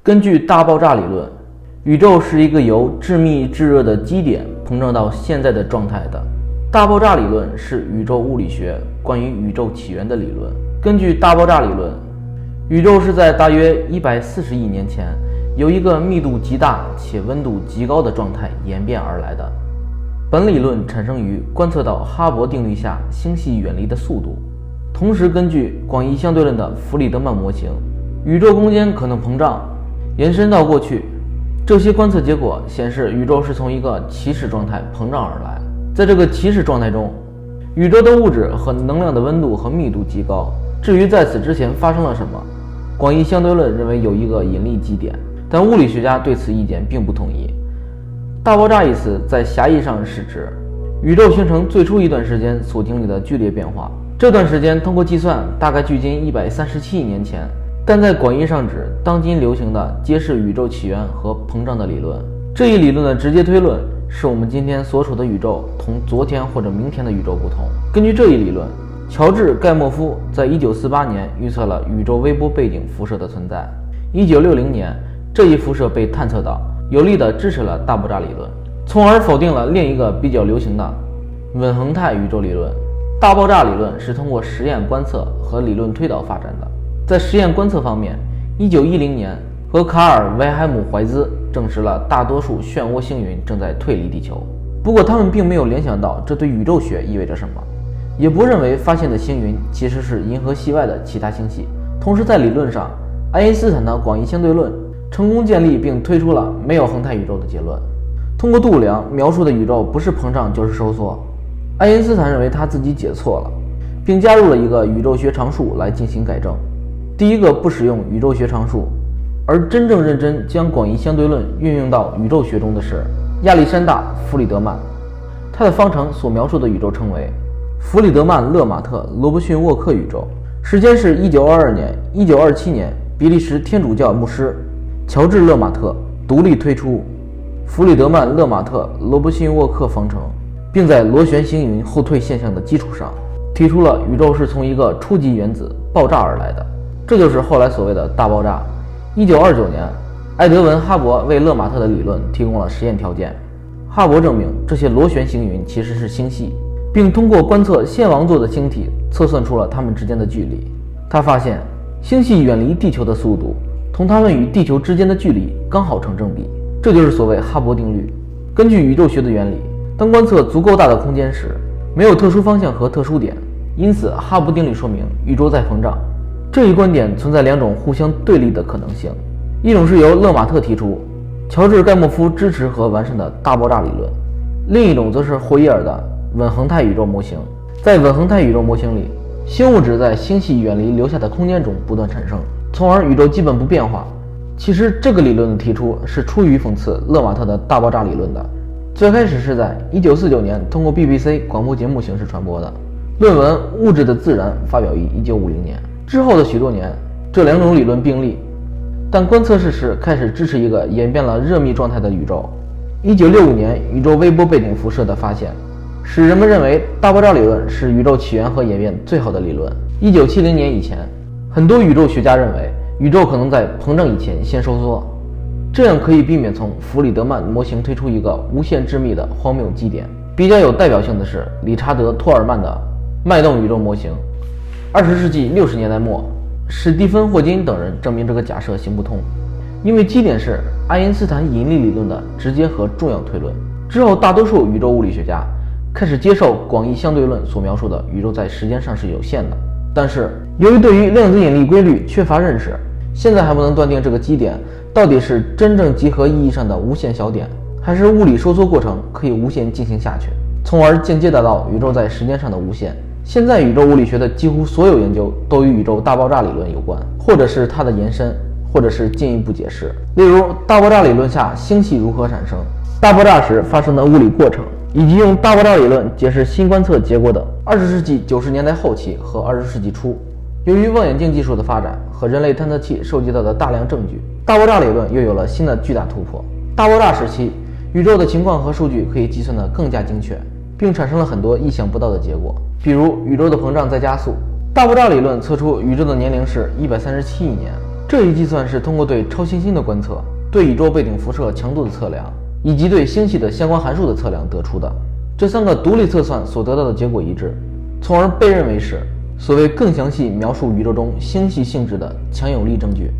根据大爆炸理论，宇宙是一个由致密炙热的基点膨胀到现在的状态的。大爆炸理论是宇宙物理学关于宇宙起源的理论。根据大爆炸理论，宇宙是在大约140亿年前由一个密度极大且温度极高的状态演变而来的。本理论产生于观测到哈勃定律下星系远离的速度，同时根据广义相对论的弗里德曼模型，宇宙空间可能膨胀延伸到过去。这些观测结果显示，宇宙是从一个起始状态膨胀而来。在这个起始状态中，宇宙的物质和能量的温度和密度极高。至于在此之前发生了什么，广义相对论认为有一个引力基点，但物理学家对此意见并不统一。大爆炸一词在狭义上是指宇宙形成最初一段时间所经历的剧烈变化，这段时间通过计算大概距今137亿年前，但在广义上指当今流行的揭示宇宙起源和膨胀的理论。这一理论的直接推论是我们今天所处的宇宙同昨天或者明天的宇宙不同。根据这一理论，乔治·盖莫夫在1948年预测了宇宙微波背景辐射的存在。1960年，这一辐射被探测到，有力地支持了大爆炸理论，从而否定了另一个比较流行的稳恒态宇宙理论。大爆炸理论是通过实验观测和理论推导发展的。在实验观测方面，1910年和卡尔·维海姆怀兹证实了大多数漩涡星云正在退离地球。不过他们并没有联想到这对宇宙学意味着什么，也不认为发现的星云其实是银河系外的其他星系。同时在理论上，爱因斯坦的广义相对论成功建立并推出了没有恒态宇宙的结论。通过度量描述的宇宙不是膨胀就是收缩。爱因斯坦认为他自己解错了，并加入了一个宇宙学常数来进行改正。第一个不使用宇宙学常数，而真正认真将广义相对论运用到宇宙学中的是亚历山大·弗里德曼。他的方程所描述的宇宙称为弗里德曼勒马特罗伯逊沃克宇宙，时间是1922年、1927年，比利时天主教牧师乔治·勒马特独立推出弗里德曼勒马特罗伯逊沃克方程，并在螺旋星云后退现象的基础上提出了宇宙是从一个初级原子爆炸而来的，这就是后来所谓的大爆炸。1929年，埃德文·哈勃为勒马特的理论提供了实验条件。哈勃证明这些螺旋星云其实是星系，并通过观测仙王座的星体测算出了它们之间的距离。他发现星系远离地球的速度同它们与地球之间的距离刚好成正比，这就是所谓哈勃定律。根据宇宙学的原理，当观测足够大的空间时，没有特殊方向和特殊点，因此哈勃定律说明宇宙在膨胀。这一观点存在两种互相对立的可能性，一种是由勒马特提出，乔治·盖莫夫支持和完善的大爆炸理论，另一种则是霍伊尔的稳恒态宇宙模型。在稳恒态宇宙模型里，新物质在星系远离留下的空间中不断产生，从而宇宙基本不变化。其实这个理论的提出是出于讽刺勒马特的大爆炸理论的。最开始是在1949年通过 BBC 广播节目形式传播的。论文《物质的自然》发表于1950年。之后的许多年，这两种理论并立，但观测事实开始支持一个演变了热密状态的宇宙。1965年，宇宙微波背景辐射的发现使人们认为大爆炸理论是宇宙起源和演变最好的理论。1970年以前，很多宇宙学家认为宇宙可能在膨胀以前先收缩，这样可以避免从弗里德曼模型推出一个无限致密的荒谬基点。比较有代表性的是理查德·托尔曼的脉动宇宙模型。20世纪60年代末，史蒂芬·霍金等人证明这个假设行不通，因为基点是爱因斯坦引力理论的直接和重要推论。之后，大多数宇宙物理学家开始接受广义相对论所描述的宇宙在时间上是有限的，但是由于对于量子引力规律缺乏认识，现在还不能断定这个基点到底是真正集合意义上的无限小点，还是物理收缩过程可以无限进行下去，从而间接达到宇宙在时间上的无限。现在宇宙物理学的几乎所有研究都与宇宙大爆炸理论有关，或者是它的延伸，或者是进一步解释。例如，大爆炸理论下星系如何产生，大爆炸时发生的物理过程，以及用大爆炸理论解释新观测结果等。20世纪90年代后期和20世纪初，由于望远镜技术的发展和人类探测器收集到的大量证据，大爆炸理论又有了新的巨大突破。大爆炸时期，宇宙的情况和数据可以计算得更加精确，并产生了很多意想不到的结果，比如宇宙的膨胀在加速。大爆炸理论测出宇宙的年龄是137亿年，这一计算是通过对超新星的观测、对宇宙背景辐射强度的测量，以及对星系的相关函数的测量得出的。这3个独立测算所得到的结果一致，从而被认为是所谓更详细描述宇宙中星系性质的强有力证据。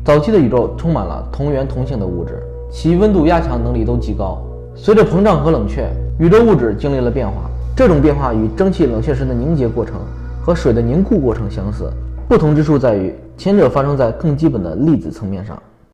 早期的宇宙充满了同源同性的物质，其温度压强能力都极高。随着膨胀和冷却，宇宙物质经历了变化，这种变化与蒸汽冷却时的凝结过程和水的凝固过程相似，不同之处在于前者发生在更基本的粒子层面上。